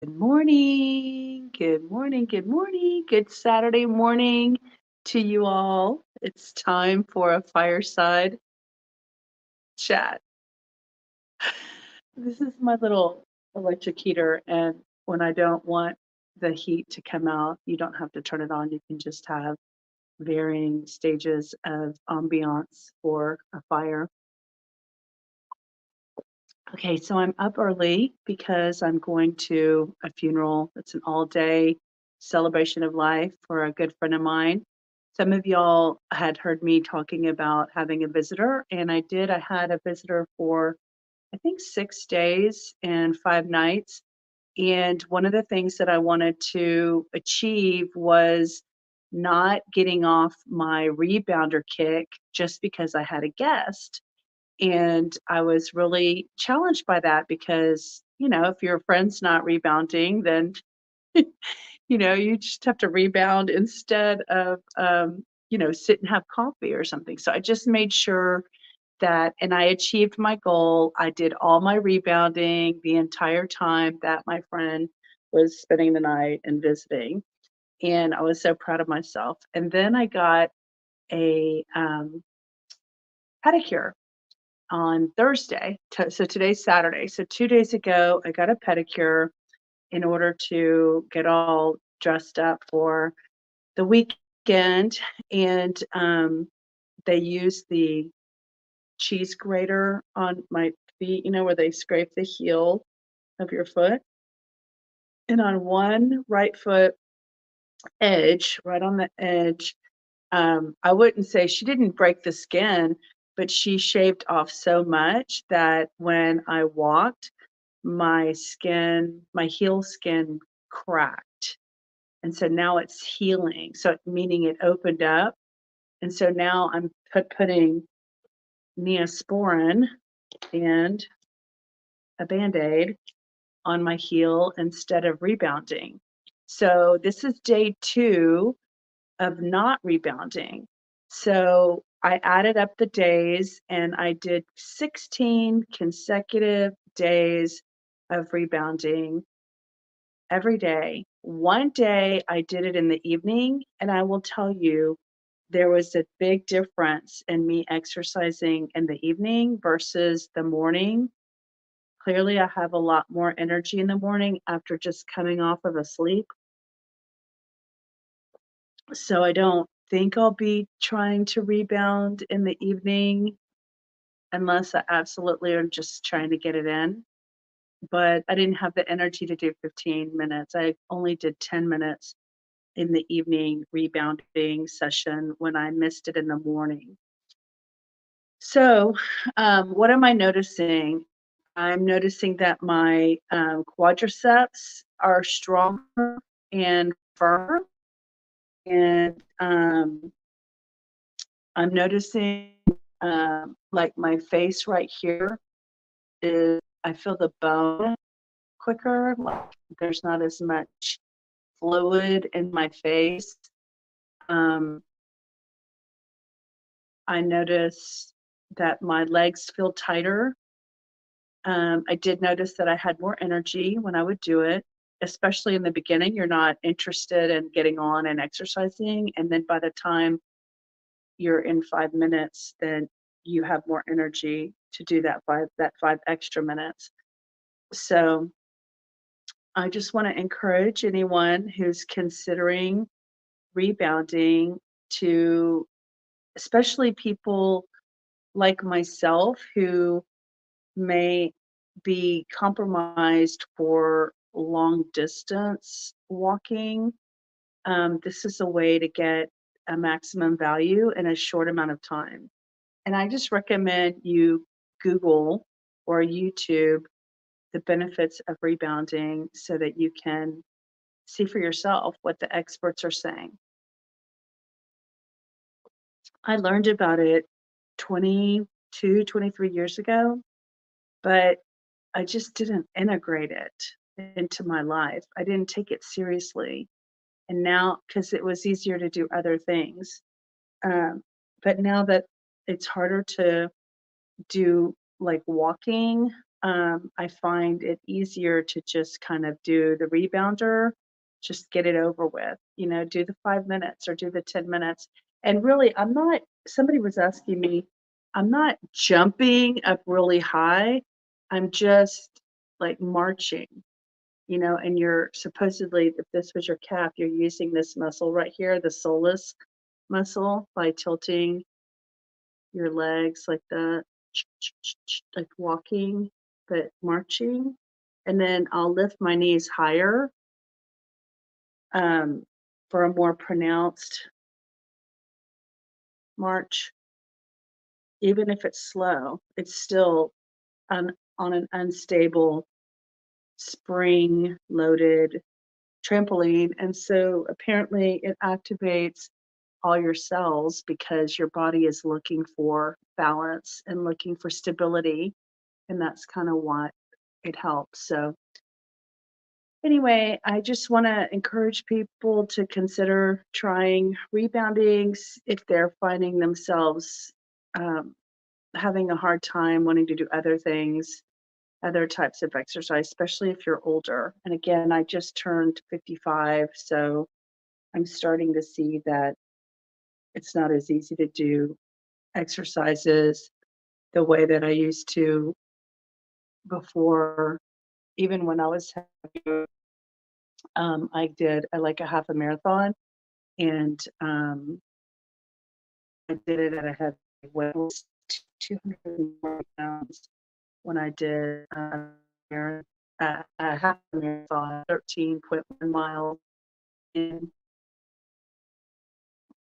Good morning. Good morning. Good morning. Good Saturday morning to you all. It's time for a fireside chat. This is my little electric heater, and when I don't want the heat to come out, you don't have to turn it on. You can just have varying stages of ambiance for a fire. Okay, so I'm up early because I'm going to a funeral. It's an all-day celebration of life for a good friend of mine. Some of y'all had heard me talking about having a visitor, and I did. I had a visitor for, I think, 6 days and 5 nights. And one of the things that I wanted to achieve was not getting off my rebounder kick just because I had a guest, and I was really challenged by that because, if your friend's not rebounding, then, you just have to rebound instead of, sit and have coffee or something. So I just made sure that, and I achieved my goal. I did all my rebounding the entire time that my friend was spending the night and visiting. And I was so proud of myself. And then I got a pedicure on Thursday. So today's Saturday. So 2 days ago, I got a pedicure in order to get all dressed up for the weekend. And they used the cheese grater on my feet, where they scrape the heel of your foot. And on one right foot edge, right on the edge, I wouldn't say she didn't break the skin, but she shaved off so much that when I walked, my heel skin cracked. And so now it's healing. So meaning it opened up. And so now I'm putting Neosporin and a Band-Aid on my heel instead of rebounding. So this is day 2 of not rebounding. So I added up the days and I did 16 consecutive days of rebounding every day. One day I did it in the evening, and I will tell you, there was a big difference in me exercising in the evening versus the morning. Clearly, I have a lot more energy in the morning after just coming off of a sleep. So I don't think I'll be trying to rebound in the evening unless I absolutely am just trying to get it in. But I didn't have the energy to do 15 minutes. I only did 10 minutes in the evening rebounding session when I missed it in the morning. So, what am I noticing? I'm noticing that my quadriceps are stronger and firmer, and I'm noticing like my face right here is, I feel the bone quicker, like there's not as much fluid in my face. Um, I notice that my legs feel tighter. I did notice that I had more energy when I would do it, especially in the beginning. You're not interested in getting on and exercising. And then by the time you're in 5 minutes, then you have more energy to do that five extra minutes. So I just want to encourage anyone who's considering rebounding to, especially people like myself who may be compromised for long distance walking. This is a way to get a maximum value in a short amount of time. And I just recommend you Google or YouTube the benefits of rebounding so that you can see for yourself what the experts are saying. I learned about it 22, 23 years ago, but I just didn't integrate it into my life. I didn't take it seriously. And now, because it was easier to do other things. Um, but now that it's harder to do like walking, I find it easier to just kind of do the rebounder, just get it over with, do the 5 minutes or do the 10 minutes. And really, somebody was asking me, I'm not jumping up really high. I'm just like marching, and you're supposedly, if this was your calf, you're using this muscle right here, the soleus muscle, by tilting your legs like that, like walking, but marching. And then I'll lift my knees higher um, for a more pronounced march. Even if it's slow, it's still on an unstable spring loaded trampoline. And so apparently it activates all your cells because your body is looking for balance and looking for stability. And that's kind of what it helps. So anyway, I just want to encourage people to consider trying rebounding if they're finding themselves um, having a hard time wanting to do other things, other types of exercise, especially if you're older. And again, I just turned 55, so I'm starting to see that it's not as easy to do exercises the way that I used to before. Even when I was younger, I did like a half a marathon, and I did it at a heavy weight, 240 pounds when I did a half marathon, 13.1 miles in,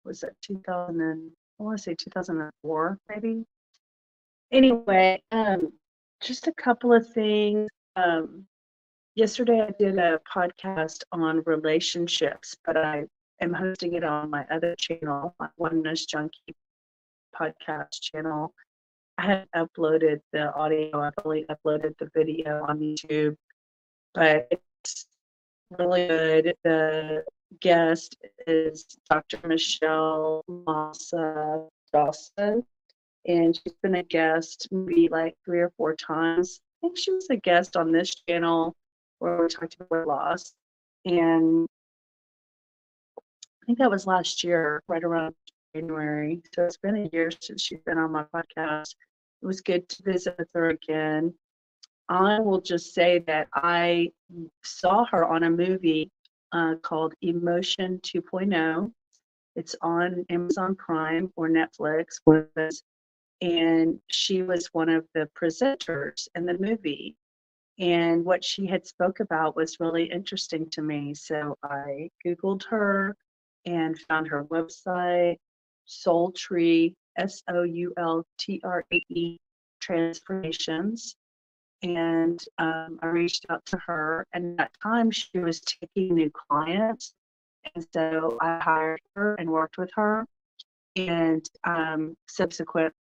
was that 2000 and, I want to say 2004 maybe. Anyway, just a couple of things. Yesterday I did a podcast on relationships, but I am hosting it on my other channel, my Oneness Junkie podcast channel. I had uploaded the audio, I've only uploaded the video on YouTube, but it's really good. The guest is Dr. Michelle Massa Dawson, and she's been a guest maybe like 3 or 4 times. I think she was a guest on this channel where we talked about weight loss, and I think that was last year, right around January. So it's been a year since she's been on my podcast. It was good to visit with her again. I will just say that I saw her on a movie called Emotion 2.0. It's on Amazon Prime or Netflix, one of those. And she was one of the presenters in the movie. And what she had spoke about was really interesting to me. So I Googled her and found her website, Soul Tree, SOULTRAE Transformations. And I reached out to her, and at that time she was taking new clients. And so I hired her and worked with her. And subsequent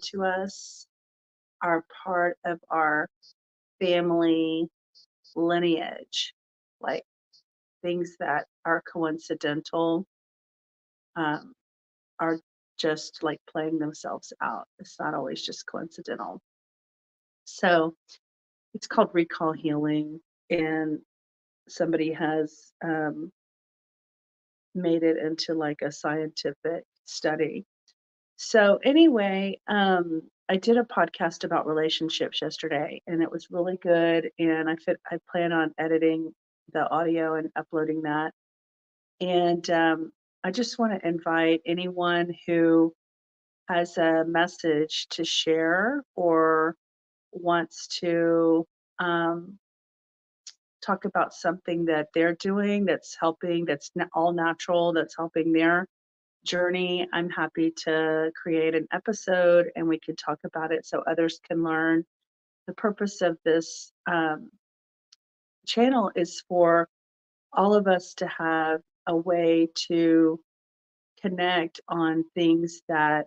to us are part of our family lineage, like things that are coincidental um, are just like playing themselves out. It's not always just coincidental. So it's called recall healing, and somebody has made it into like a scientific study. So anyway, I did a podcast about relationships yesterday, and it was really good. And I plan on editing the audio and uploading that. And I just want to invite anyone who has a message to share or wants to um, talk about something that they're doing that's helping, that's all natural, that's helping their journey, I'm happy to create an episode and we can talk about it so others can learn. The purpose of this channel is for all of us to have a way to connect on things that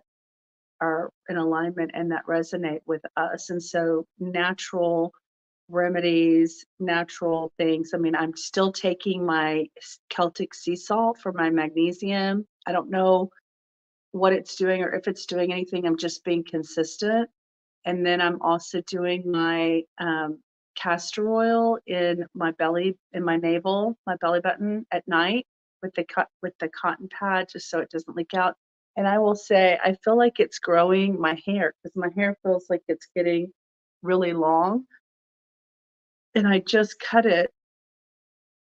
are in alignment and that resonate with us. And so, natural remedies, natural things. I mean, I'm still taking my Celtic sea salt for my magnesium. I don't know what it's doing or if it's doing anything. I'm just being consistent. And then I'm also doing my castor oil in my belly, in my navel, my belly button at night with the cotton pad, just so it doesn't leak out. And I will say, I feel like it's growing my hair because my hair feels like it's getting really long. And I just cut it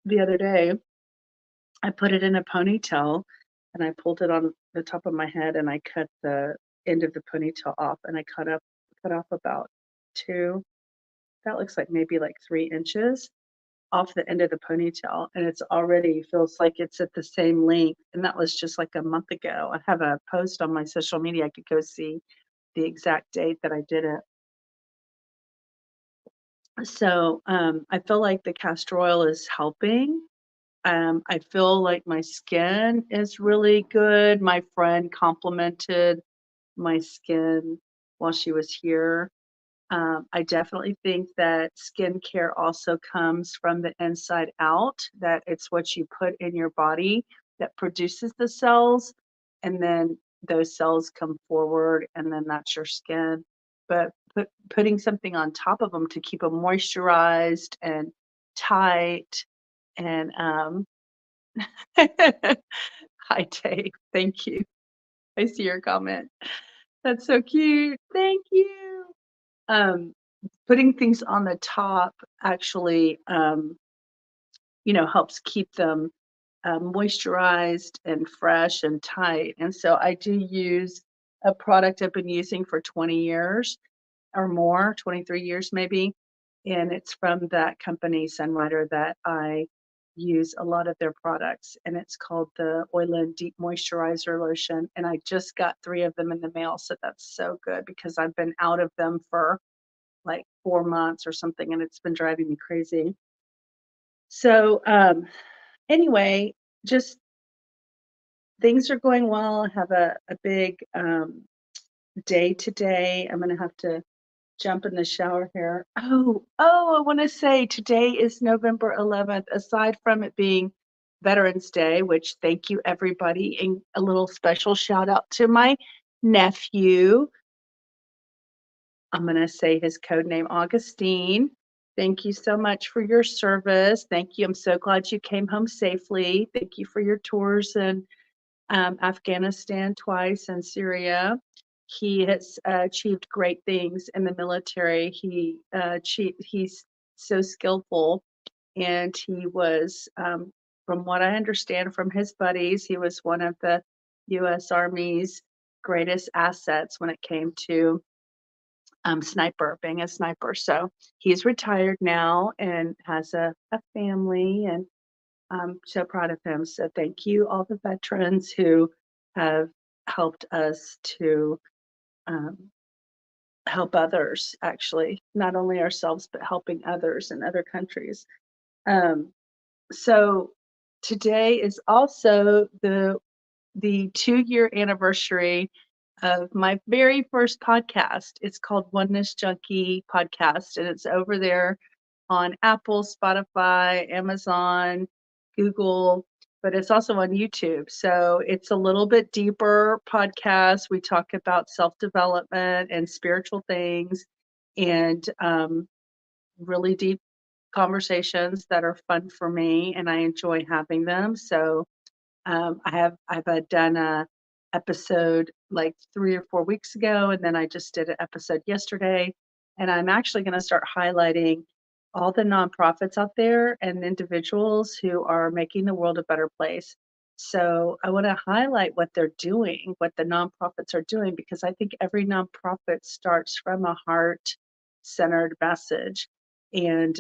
the other day. I put it in a ponytail and I pulled it on the top of my head and I cut the end of the ponytail off and I cut off about two, that looks like maybe like 3 inches off the end of the ponytail. And it's already feels like it's at the same length. And that was just like a month ago. I have a post on my social media. I could go see the exact date that I did it. So I feel like the castor oil is helping. I feel like my skin is really good. My friend complimented my skin while she was here. I definitely think that skincare also comes from the inside out, that it's what you put in your body that produces the cells, and then those cells come forward, and then that's your skin. But putting something on top of them to keep them moisturized and tight and hi, Dave. Thank you. I see your comment. That's so cute. Thank you. Um, Putting things on the top actually, helps keep them moisturized and fresh and tight. And so I do use a product I've been using for 20 years or more, 23 years maybe. And it's from that company, Sunrider, that I use a lot of their products. And it's called the Oil and Deep Moisturizer Lotion. And I just got 3 of them in the mail. So that's so good because I've been out of them for like 4 months or something, and it's been driving me crazy. So, anyway, just things are going well. I have a big day today. I'm gonna have to jump in the shower here. I want to say today is November 11th. Aside from it being Veterans Day, which thank you everybody, and a little special shout out to my nephew. I'm going to say his code name, Augustine. Thank you so much for your service. Thank you. I'm so glad you came home safely. Thank you for your tours in Afghanistan twice and Syria. He has achieved great things in the military. He's so skillful, and he was, from what I understand from his buddies, he was one of the U.S. Army's greatest assets when it came to being a sniper. So he's retired now and has a family, and I'm so proud of him. So thank you, all the veterans who have helped us to um, help others, actually, not only ourselves, but helping others in other countries. Um, so today is also the 2-year anniversary of my very first podcast. It's called Oneness Junkie Podcast, and it's over there on Apple, Spotify, Amazon, Google, but it's also on YouTube. So it's a little bit deeper podcast. We talk about self-development and spiritual things and really deep conversations that are fun for me, and I enjoy having them. So I've done a episode like 3 or 4 weeks ago, and then I just did an episode yesterday. And I'm actually going to start highlighting all the nonprofits out there and individuals who are making the world a better place. So I want to highlight what they're doing, what the nonprofits are doing, because I think every nonprofit starts from a heart-centered message. And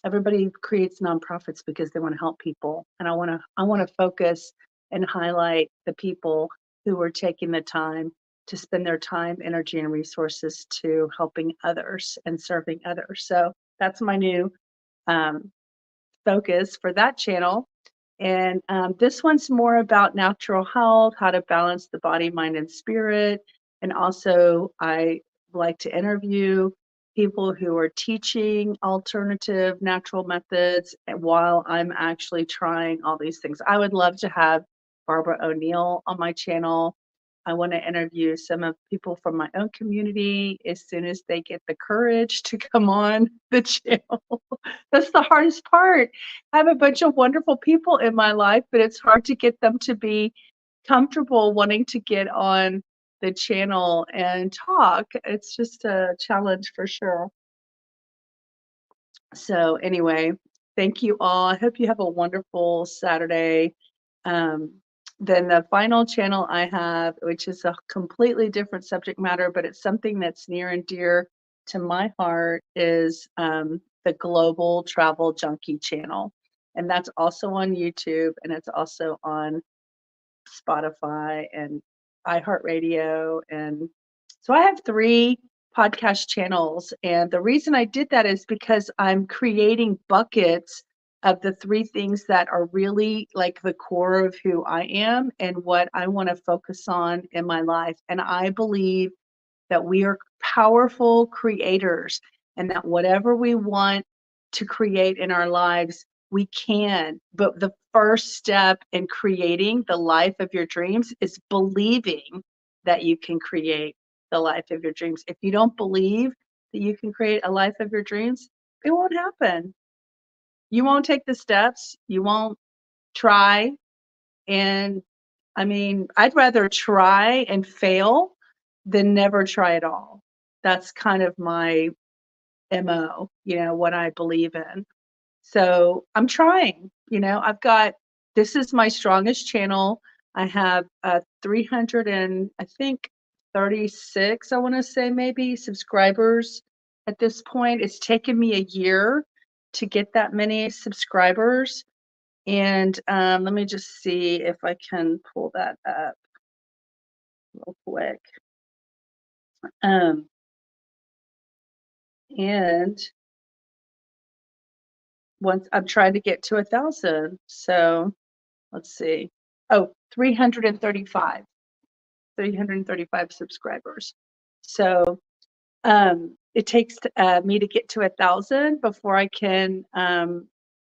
everybody creates nonprofits because they want to help people, and I want to focus and highlight the people who are taking the time to spend their time, energy, and resources to helping others and serving others. So that's my new um, focus for that channel. And this one's more about natural health, how to balance the body, mind, and spirit. And also, I like to interview people who are teaching alternative natural methods while I'm actually trying all these things. I would love to have Barbara O'Neill on my channel. I want to interview some of people from my own community as soon as they get the courage to come on the channel. That's the hardest part. I have a bunch of wonderful people in my life, but it's hard to get them to be comfortable wanting to get on the channel and talk. It's just a challenge for sure. So anyway, thank you all. I hope you have a wonderful Saturday. Um, then the final channel I have, which is a completely different subject matter, but it's something that's near and dear to my heart, is the Global Travel Junkie channel. And that's also on YouTube, and it's also on Spotify and iHeartRadio. And so I have 3 podcast channels. And the reason I did that is because I'm creating buckets of the 3 things that are really like the core of who I am and what I want to focus on in my life. And I believe that we are powerful creators and that whatever we want to create in our lives, we can. But the first step in creating the life of your dreams is believing that you can create the life of your dreams. If you don't believe that you can create a life of your dreams, it won't happen. You won't take the steps, you won't try. And I mean, I'd rather try and fail than never try at all. That's kind of my MO, what I believe in. So I'm trying, I've got, this is my strongest channel. I have 300 and I think 36, I want to say maybe subscribers at this point. It's taken me a year to get that many subscribers. And let me just see if I can pull that up real quick. Um, and once I'm trying to get to 1,000, so let's see. Oh, 335 subscribers. So it takes me to get to 1,000 before I can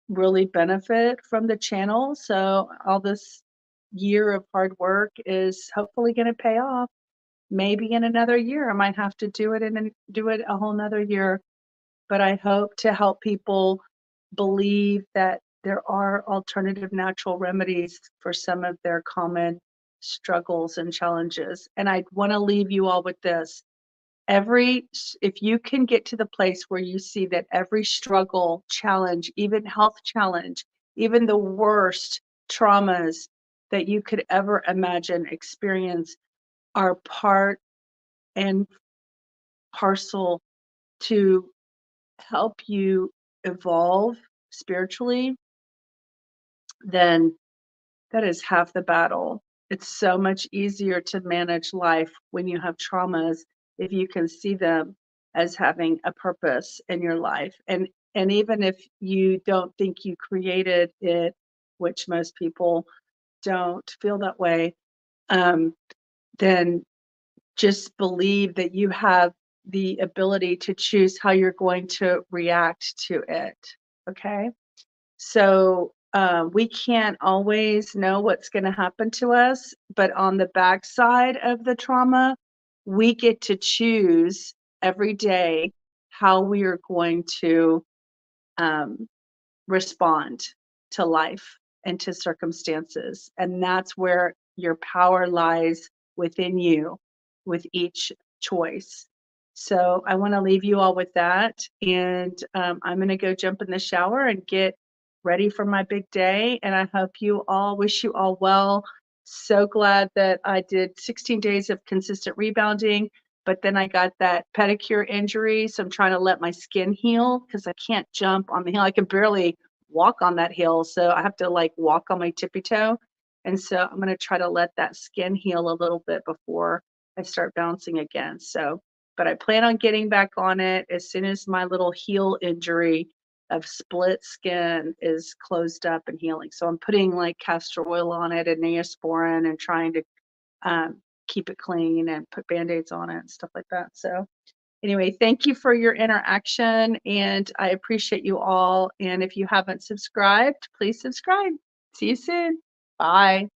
really benefit from the channel. So all this year of hard work is hopefully going to pay off. Maybe in another year, I might have to do it and do it a whole nother year. But I hope to help people believe that there are alternative natural remedies for some of their common struggles and challenges. And I want to leave you all with this. If you can get to the place where you see that every struggle, challenge, even health challenge, even the worst traumas that you could ever imagine experience are part and parcel to help you evolve spiritually, then that is half the battle. It's so much easier to manage life when you have traumas if you can see them as having a purpose in your life. And even if you don't think you created it, which most people don't feel that way, then just believe that you have the ability to choose how you're going to react to it. Okay. So we can't always know what's going to happen to us, but on the backside of the trauma, we get to choose every day how we are going to um, respond to life and to circumstances. And that's where your power lies within you with each choice. So I want to leave you all with that. And I'm going to go jump in the shower and get ready for my big day. And I hope wish you all well. So glad that I did 16 days of consistent rebounding. but then I got that pedicure injury, so I'm trying to let my skin heal because I can't jump on the hill. I can barely walk on that hill, so I have to like walk on my tippy toe. And so I'm going to try to let that skin heal a little bit before I start bouncing again. So, but I plan on getting back on it as soon as my little heel injury of split skin is closed up and healing. So I'm putting like castor oil on it and Neosporin and trying to keep it clean and put band-aids on it and stuff like that. So anyway, thank you for your interaction and I appreciate you all. And if you haven't subscribed, please subscribe. See you soon. Bye.